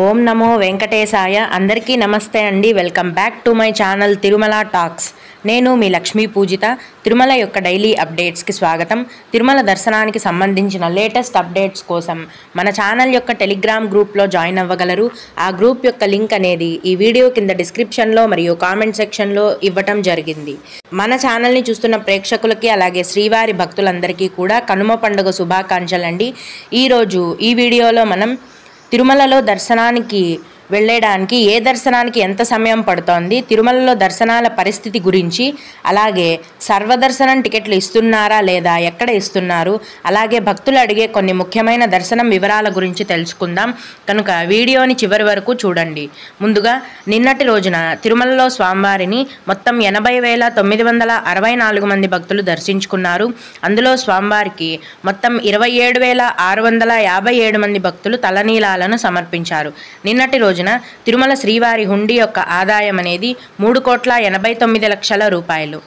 ఓం నమో వెంకటేశాయ. అందరికీ నమస్తే అండి. Welcome back to my channel Tirumala talks. నేను మీ లక్ష్మీ పూజిత. తిరుమల యొక్క డైలీ అప్డేట్స్కి స్వాగతం. తిరుమల దర్శనానికి సంబంధించిన లేటెస్ట్ అప్డేట్స్ కోసం మన ఛానల్ యొక్క టెలిగ్రామ్ గ్రూప్లో జాయిన్ అవ్వగలరు. ఆ గ్రూప్ యొక్క లింక్ అనేది ఈ వీడియో కింద డిస్క్రిప్షన్లో మరియు కామెంట్ సెక్షన్లో ఇవ్వటం జరిగింది. మన ఛానల్ని చూస్తున్న ప్రేక్షకులకి అలాగే శ్రీవారి భక్తులందరికీ కూడా కనుమ పండుగ శుభాకాంక్షలు అండి. ఈరోజు ఈ వీడియోలో మనం తిరుమలలో దర్శనానికి వెళ్ళడానికి ఏ దర్శనానికి ఎంత సమయం పడుతోంది, తిరుమలలో దర్శనాల పరిస్థితి గురించి, అలాగే సర్వదర్శనం టికెట్లు ఇస్తున్నారా లేదా, ఎక్కడ ఇస్తున్నారు, అలాగే భక్తులు అడిగే కొన్ని ముఖ్యమైన దర్శనం వివరాల గురించి తెలుసుకుందాం. కనుక వీడియోని చివరి వరకు చూడండి. ముందుగా నిన్నటి రోజున తిరుమలలో స్వామివారిని మొత్తం 80,964 మంది భక్తులు దర్శించుకున్నారు. అందులో స్వామివారికి మొత్తం 27,657 మంది భక్తులు తలనీలాలను సమర్పించారు. నిన్నటి రోజున తిరుమల శ్రీవారి హుండీ యొక్క ఆదాయం అనేది 3,89,00,000 రూపాయలు.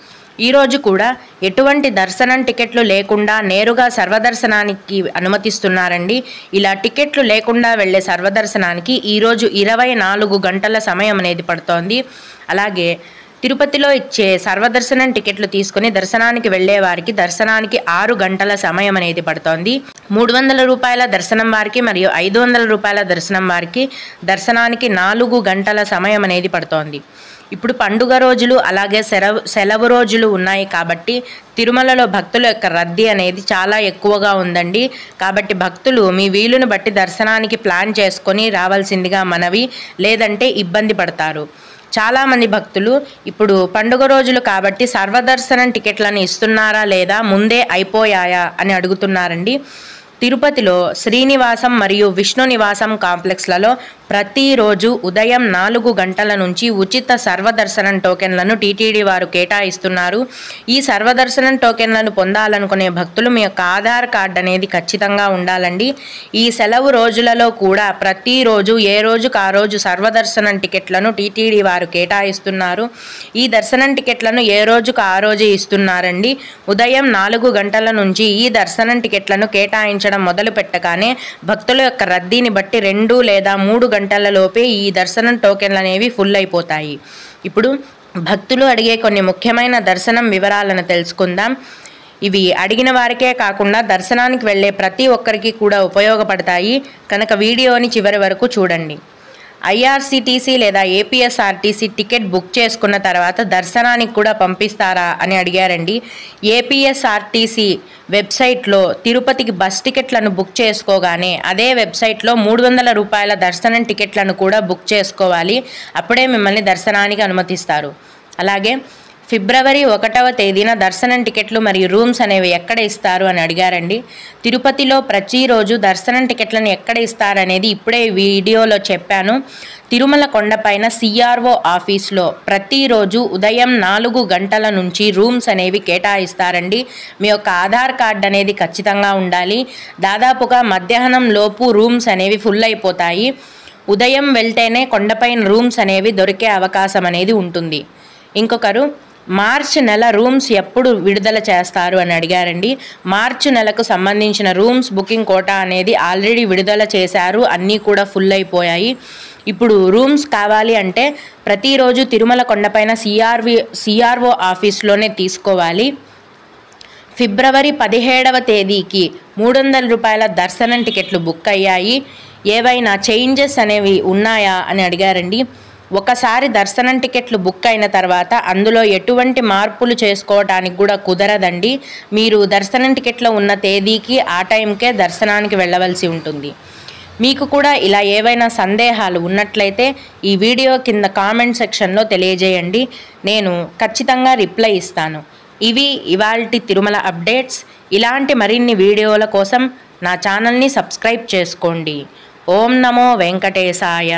ఈరోజు కూడా ఎటువంటి దర్శనం టికెట్లు లేకుండా నేరుగా సర్వదర్శనానికి అనుమతిస్తున్నారండి. ఇలా టికెట్లు లేకుండా వెళ్ళే సర్వదర్శనానికి ఈరోజు 24 గంటల సమయం అనేది పడుతోంది. అలాగే తిరుపతిలో ఇచ్చే సర్వదర్శనం టికెట్లు తీసుకుని దర్శనానికి వెళ్లే వారికి దర్శనానికి 6 గంటల సమయం అనేది పడుతోంది. 300 రూపాయల దర్శనం వారికి మరియు 500 రూపాయల దర్శనం వారికి దర్శనానికి 4 గంటల సమయం అనేది పడుతోంది. ఇప్పుడు పండుగ రోజులు అలాగే సెలవు రోజులు ఉన్నాయి కాబట్టి తిరుమలలో భక్తుల యొక్క రద్దీ అనేది చాలా ఎక్కువగా ఉందండి. కాబట్టి భక్తులు మీ వీలును బట్టి దర్శనానికి ప్లాన్ చేసుకొని రావాల్సిందిగా మనవి, లేదంటే ఇబ్బంది పడతారు. చాలామంది భక్తులు ఇప్పుడు పండుగ రోజులు కాబట్టి సర్వదర్శనం టికెట్లను ఇస్తున్నారా లేదా, ముందే అయిపోయాయా అని అడుగుతున్నారండి. తిరుపతిలో శ్రీనివాసం మరియు విష్ణు నివాసం కాంప్లెక్స్లలో ప్రతిరోజు ఉదయం 4 గంటల నుంచి ఉచిత సర్వదర్శనం టోకెన్లను టీటీడీ వారు కేటాయిస్తున్నారు. ఈ సర్వదర్శనం టోకెన్లను పొందాలనుకునే భక్తులు మీ యొక్క ఆధార్ కార్డు అనేది ఖచ్చితంగా ఉండాలండి. ఈ సెలవు రోజులలో కూడా ప్రతిరోజు ఏ రోజుకు ఆ రోజు సర్వదర్శనం టికెట్లను టీటీడీ వారు కేటాయిస్తున్నారు. ఈ దర్శనం టికెట్లను ఏ రోజుకు ఆ రోజు ఇస్తున్నారండి. ఉదయం 4 గంటల నుంచి ఈ దర్శనం టికెట్లను కేటాయించడం మొదలు పెట్టగానే భక్తుల యొక్క రద్దీని బట్టి 2 లేదా 3 గంటల లోపే ఈ దర్శనం టోకెన్లు అనేవి ఫుల్ అయిపోతాయి. ఇప్పుడు భక్తులు అడిగే కొన్ని ముఖ్యమైన దర్శనం వివరాలను తెలుసుకుందాం. ఇవి అడిగిన వారికే కాకుండా దర్శనానికి వెళ్ళే ప్రతి ఒక్కరికి కూడా ఉపయోగపడతాయి. కనుక వీడియోని చివరి వరకు చూడండి. ఐఆర్సిటీసీ లేదా ఏపీఎస్ఆర్టీసీ టికెట్ బుక్ చేసుకున్న తర్వాత దర్శనానికి కూడా పంపిస్తారా అని అడిగారండి. ఏపీఎస్ఆర్టీసీ వెబ్సైట్లో తిరుపతికి బస్ టికెట్లను బుక్ చేసుకోగానే అదే వెబ్సైట్లో 300 రూపాయల దర్శనం టికెట్లను కూడా బుక్ చేసుకోవాలి. అప్పుడే మిమ్మల్ని దర్శనానికి అనుమతిస్తారు. అలాగే ఫిబ్రవరి 1వ తేదీన దర్శనం టికెట్లు మరియు రూమ్స్ అనేవి ఎక్కడ ఇస్తారు అని అడిగారండి. తిరుపతిలో ప్రతిరోజు దర్శనం టికెట్లను ఎక్కడ ఇస్తారనేది ఇప్పుడే వీడియోలో చెప్పాను. తిరుమల కొండపైన సిఆర్ఓ ఆఫీస్లో ప్రతిరోజు ఉదయం 4 గంటల నుంచి రూమ్స్ అనేవి కేటాయిస్తారండి. మీ యొక్క ఆధార్ కార్డు అనేది ఖచ్చితంగా ఉండాలి. దాదాపుగా మధ్యాహ్నం లోపు రూమ్స్ అనేవి ఫుల్ అయిపోతాయి. ఉదయం వెళ్తేనే కొండపైన రూమ్స్ అనేవి దొరికే అవకాశం అనేది ఉంటుంది. ఇంకొకరు మార్చి నెల రూమ్స్ ఎప్పుడు విడుదల చేస్తారు అని అడిగారండి. మార్చి నెలకు సంబంధించిన రూమ్స్ బుకింగ్ కోటా అనేది ఆల్రెడీ విడుదల చేశారు. అన్నీ కూడా ఫుల్ అయిపోయాయి. ఇప్పుడు రూమ్స్ కావాలి అంటే ప్రతిరోజు తిరుమల కొండపైన సిఆర్ఓ ఆఫీస్లోనే తీసుకోవాలి. ఫిబ్రవరి 17వ తేదీకి 300 రూపాయల దర్శనం టికెట్లు బుక్ అయ్యాయి. ఏవైనా చేంజెస్ అనేవి ఉన్నాయా అని అడిగారండి. ఒకసారి దర్శనం టికెట్లు బుక్ అయిన తర్వాత అందులో ఎటువంటి మార్పులు చేసుకోవడానికి కూడా కుదరదండి. మీరు దర్శనం టికెట్లో ఉన్న తేదీకి ఆ టైంకే దర్శనానికి వెళ్ళవలసి ఉంటుంది. మీకు కూడా ఇలా ఏవైనా సందేహాలు ఉన్నట్లయితే ఈ వీడియో కింద కామెంట్ సెక్షన్లో తెలియజేయండి. నేను ఖచ్చితంగా రిప్లై ఇస్తాను. ఇవి ఇవాల్టి తిరుమల అప్డేట్స్. ఇలాంటి మరిన్ని వీడియోల కోసం నా ఛానల్ని సబ్స్క్రైబ్ చేసుకోండి. ఓం నమో వెంకటేశాయ.